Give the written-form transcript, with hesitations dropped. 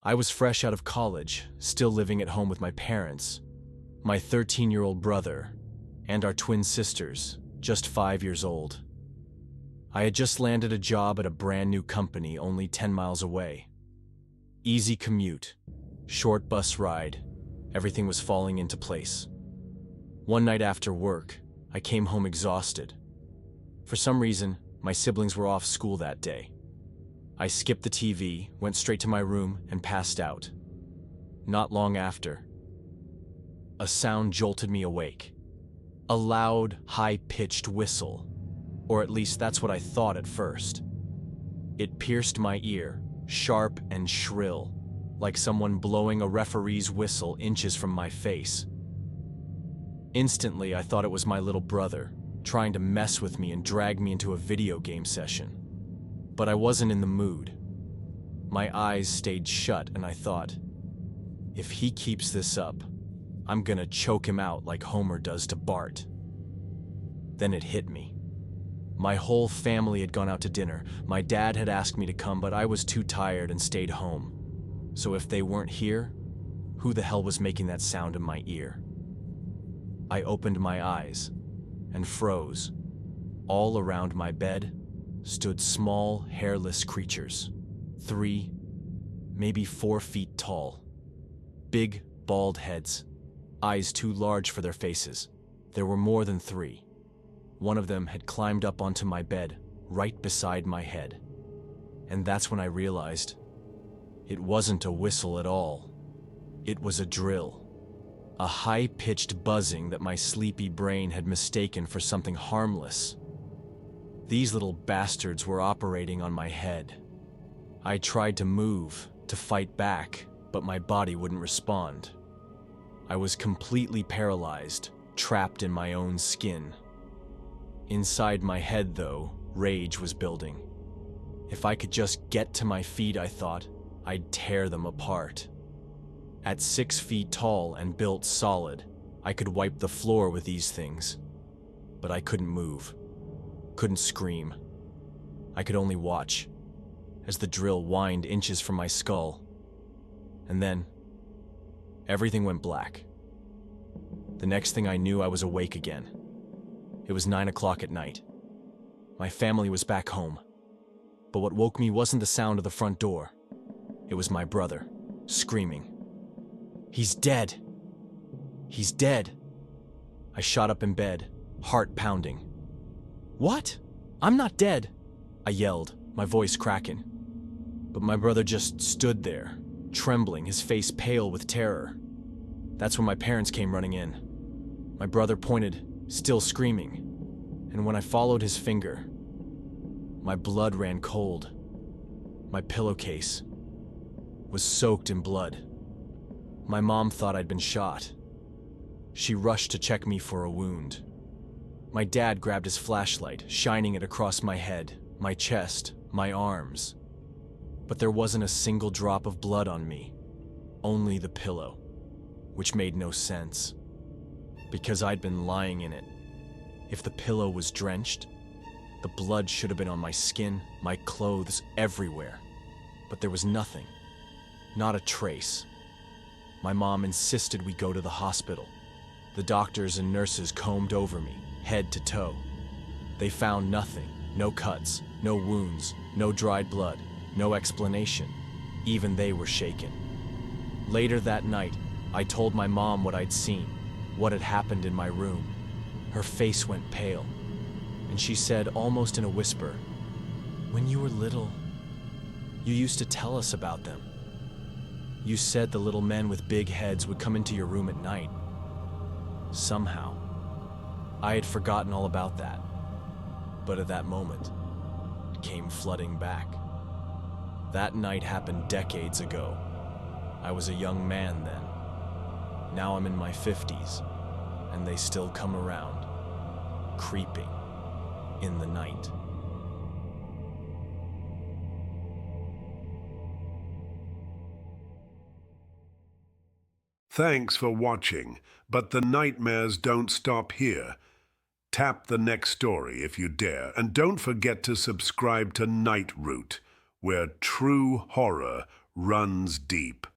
I was fresh out of college, still living at home with my parents, my 13-year-old brother, and our twin sisters, just 5 years old. I had just landed a job at a brand new company only 10 miles away. Easy commute, short bus ride, everything was falling into place. One night after work, I came home exhausted. For some reason, my siblings were off school that day. I skipped the TV, went straight to my room, and passed out. Not long after, a sound jolted me awake. A loud, high-pitched whistle, or at least that's what I thought at first. It pierced my ear, sharp and shrill, like someone blowing a referee's whistle inches from my face. Instantly, I thought it was my little brother, trying to mess with me and drag me into a video game session. But I wasn't in the mood. My eyes stayed shut and I thought, if he keeps this up, I'm gonna choke him out like Homer does to Bart. Then it hit me. My whole family had gone out to dinner. My dad had asked me to come, but I was too tired and stayed home. So if they weren't here, who the hell was making that sound in my ear? I opened my eyes and froze. All around my bed stood small, hairless creatures, 3, maybe 4 feet tall. Big, bald heads, eyes too large for their faces. There were more than 3. One of them had climbed up onto my bed, right beside my head. And that's when I realized it wasn't a whistle at all. It was a drill. A high-pitched buzzing that my sleepy brain had mistaken for something harmless. These little bastards were operating on my head. I tried to move, to fight back, but my body wouldn't respond. I was completely paralyzed, trapped in my own skin. Inside my head, though, rage was building. If I could just get to my feet, I thought, I'd tear them apart. At 6 feet tall and built solid, I could wipe the floor with these things. But I couldn't move, couldn't scream. I could only watch as the drill whined inches from my skull. And then, everything went black. The next thing I knew, I was awake again. It was 9 o'clock at night. My family was back home. But what woke me wasn't the sound of the front door. It was my brother, screaming. "He's dead! He's dead!" I shot up in bed, heart pounding. "What? I'm not dead!" I yelled, my voice cracking. But my brother just stood there, trembling, his face pale with terror. That's when my parents came running in. My brother pointed, still screaming, and when I followed his finger, my blood ran cold. My pillowcase was soaked in blood. My mom thought I'd been shot. She rushed to check me for a wound. My dad grabbed his flashlight, shining it across my head, my chest, my arms. But there wasn't a single drop of blood on me, only the pillow, which made no sense, because I'd been lying in it. If the pillow was drenched, the blood should have been on my skin, my clothes, everywhere. But there was nothing, not a trace. My mom insisted we go to the hospital. The doctors and nurses combed over me, head to toe. They found nothing, no cuts, no wounds, no dried blood, no explanation. Even they were shaken. Later that night, I told my mom what I'd seen, what had happened in my room. Her face went pale, and she said almost in a whisper, "When you were little, you used to tell us about them. You said the little men with big heads would come into your room at night." Somehow, I had forgotten all about that. But at that moment, it came flooding back. That night happened decades ago. I was a young man then. Now I'm in my 50s, and they still come around, creeping in the night. Thanks for watching, but the nightmares don't stop here. Tap the next story if you dare, and don't forget to subscribe to Nightroot, where true horror runs deep.